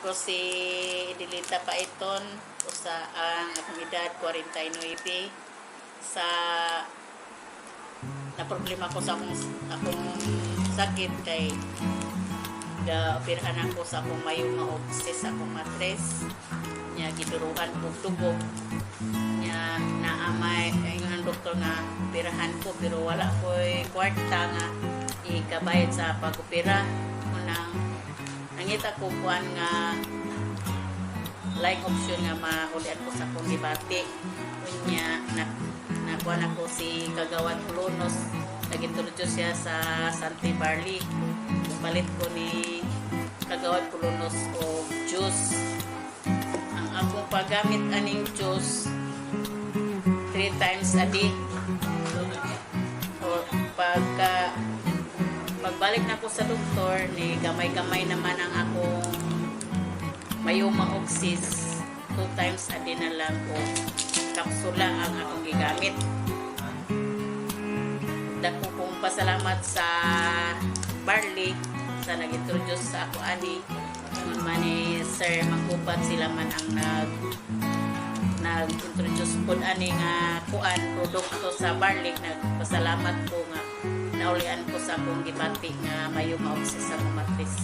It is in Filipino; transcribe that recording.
Ako si Dilita Paiton, usa ang akong edad 49 sa na problema ko sa akong sakit kay operahan ako sa akong mayuma og sa akong matres nya giduruhan ko tubog nya naamay ayon ang doktor nga operahan ko pero wala koy kwarta nga ikabayad sa pag-opera unang nangita ko kuan nga like option nga maulian ko sa akong gibati unya nakuha ako si Kagawad Pulonos nag-introduce siya sa Santi Barley palit ko ni Kagawad Pulonos o juice ang akong paggamit aning juice 3 times a day o pagbalik na ko sa doktor ni gamay-gamay naman ang akong mayuma og sis 2 times a day na lang ko kapsula ang akong gigamit. Dako kong pasalamat sa Barley sa nag-introduce sa ako ani man ni Sir Mangkupat sila man ang nag-introduce po ani nga kuan produkto sa Barley. Nagpasalamat ko nga naulian ko sa akong gibati nga mayuma og sis sa mamatris.